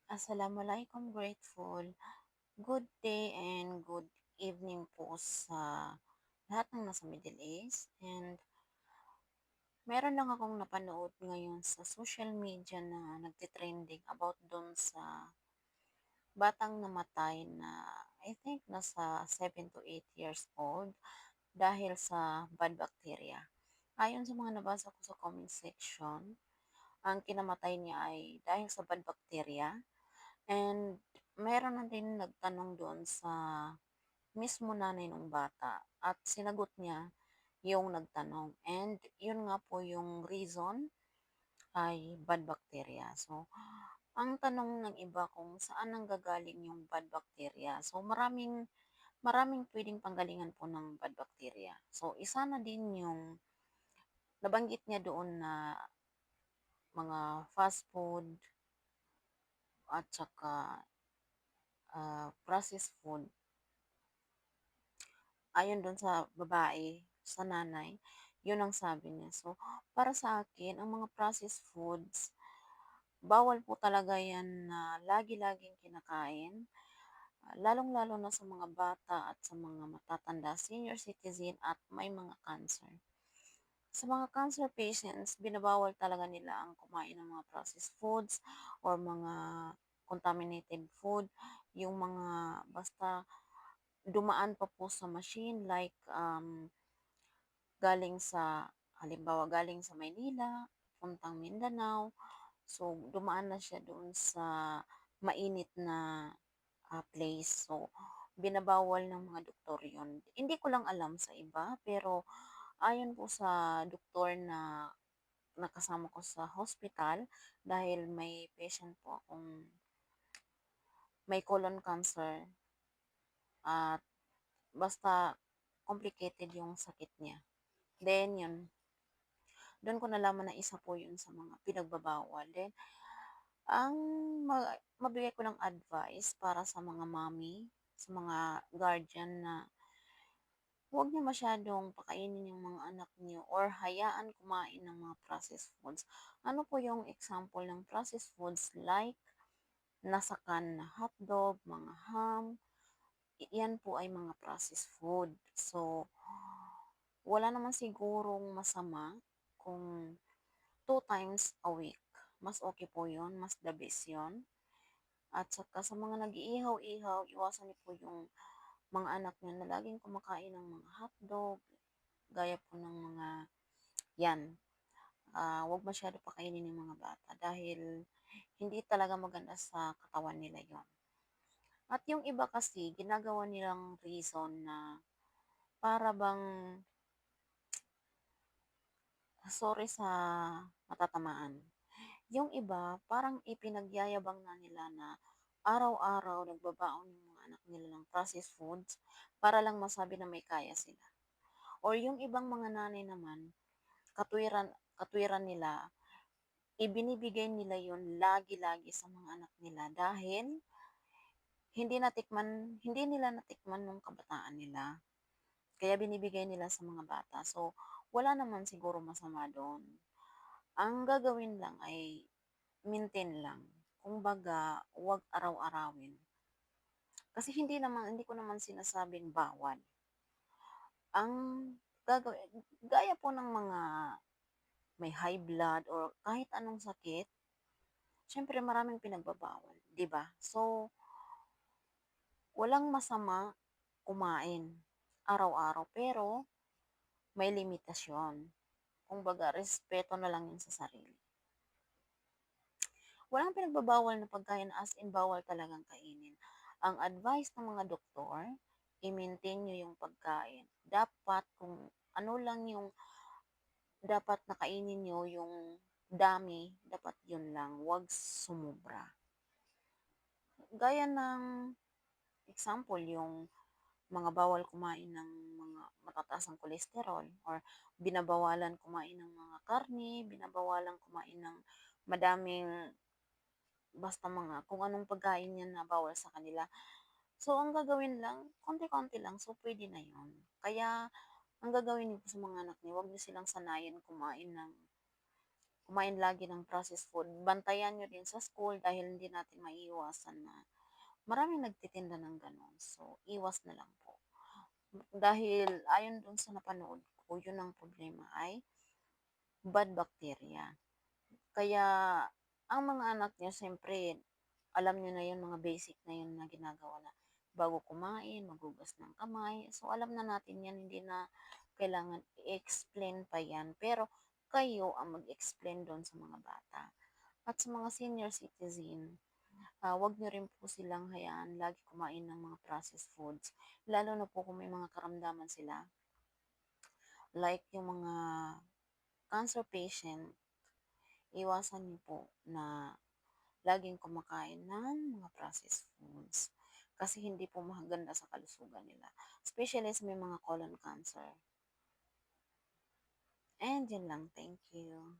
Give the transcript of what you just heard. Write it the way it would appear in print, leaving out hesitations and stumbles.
Assalamualaikum, grateful. Good day and good evening po sa lahat ng nasa Middle East. And meron lang akong napanood ngayon sa social media na nagtitrending about dun sa batang namatay na I think nasa 7 to 8 years old dahil sa bad bacteria. Ayon sa mga nabasa ko sa comment section, ang kinamatay niya ay dahil sa bad bacteria. And meron na din nagtanong doon sa mismo nanay nung bata at sinagot niya yung nagtanong. And yun nga po yung reason ay bad bacteria. So, ang tanong ng iba kung saan nanggagaling yung bad bacteria. So, maraming maraming pwedeng panggalingan po ng bad bacteria. So, isa na din yung nabanggit niya doon na mga fast food at saka processed food. Ayon dun sa babae, sa nanay, yun ang sabi niya. So, para sa akin, ang mga processed foods, bawal po talaga yan na lagi-laging kinakain, lalong-lalo na sa mga bata at sa mga matatanda, senior citizen at may mga cancer. Sa mga cancer patients, binabawal talaga nila ang kumain ng mga processed foods or mga contaminated food, yung mga basta dumaan pa po sa machine like galing sa halimbawa galing sa Maynila, puntang Mindanao. So, dumaan na siya doon sa mainit na place. So, binabawal ng mga doktor yun. Hindi ko lang alam sa iba, pero ayon po sa doktor na nakasama ko sa hospital, dahil may patient po akong may colon cancer at basta complicated yung sakit niya. Then, yun, do'n ko nalaman na isa po 'yun sa mga pinagbabawal. Then, ang mabigay ko lang advice para sa mga mommy, sa mga guardian na huwag niyo masyadong pakainin yung mga anak niyo or hayaan kumain ng mga processed foods. Ano po yung example ng processed foods like nasakan na hotdog, mga ham, yan po ay mga processed food. So, wala naman sigurong masama kung 2 times a week. Mas okay po 'yun, mas the best 'yun. At saka sa mga nag-iihaw-ihaw, iwasan niyo po yung mga anak niyo na laging kumakain ng mga hotdog, gaya po ng mga 'yan, 'wag masyado pakainin yung mga bata dahil hindi talaga maganda sa katawan nila 'yon. At yung iba kasi ginagawa nilang reason na para bang sorry sa matatamaan. Yung iba, parang ipinagyayabang na nila na araw-araw nagbabaon yung mga anak nila ng processed foods para lang masabi na may kaya sila. Or yung ibang mga nanay naman, katwiran, katwiran nila, ibinibigay nila yon lagi-lagi sa mga anak nila dahil hindi nila natikman nung kabataan nila. Kaya binibigay nila sa mga bata. So, wala naman siguro masama doon. Ang gagawin lang ay maintain lang. Kumbaga, 'wag araw-arawin. Kasi hindi ko naman sinasabing bawal. Ang gagawin gaya po ng mga may high blood or kahit anong sakit, siyempre maraming pinagbabawal, 'di ba? So, walang masama kumain araw-araw, pero may limitasyon. Kumbaga, respeto na lang 'yun sa sarili. Walang pinagbabawal na pagkain as in bawal talagang kainin. Ang advice ng mga doktor, i-maintain niyo yung pagkain. Dapat kung ano lang yung dapat na kainin niyo, yung dami, dapat yun lang, 'wag sumobra. Gaya ng example, yung mga bawal kumain ng mga matataas ang kolesterol or binabawalan kumain ng mga karne, binabawalan kumain ng madaming basta mga kung anong pagkain yan na bawal sa kanila. So, ang gagawin lang, konti-konti lang, so pwede na yun. Kaya, ang gagawin niyo po sa mga anak niyo, huwag niyo silang sanayin kumain ng kumain lagi ng processed food. Bantayan niyo din sa school dahil hindi natin maiiwasan na maraming nagtitinda ng gano'n. So, iwas na lang po. Dahil ayon dun sa napanood ko, yun ang problema ay bad bacteria. Kaya ang mga anak niya siyempre alam niyo na yun, mga basic na yun na ginagawa na bago kumain, maghugas ng kamay. So, alam na natin yan, hindi na kailangan i-explain pa yan. Pero kayo ang mag-explain doon sa mga bata. At sa mga senior citizen, wag niyo rin po silang hayaan lagi kumain ng mga processed foods. Lalo na po kung may mga karamdaman sila, like yung mga cancer patient, iwasan niyo po na laging kumakain ng mga processed foods. Kasi hindi po maganda sa kalusugan nila. Especially sa may mga colon cancer. And yun lang. Thank you.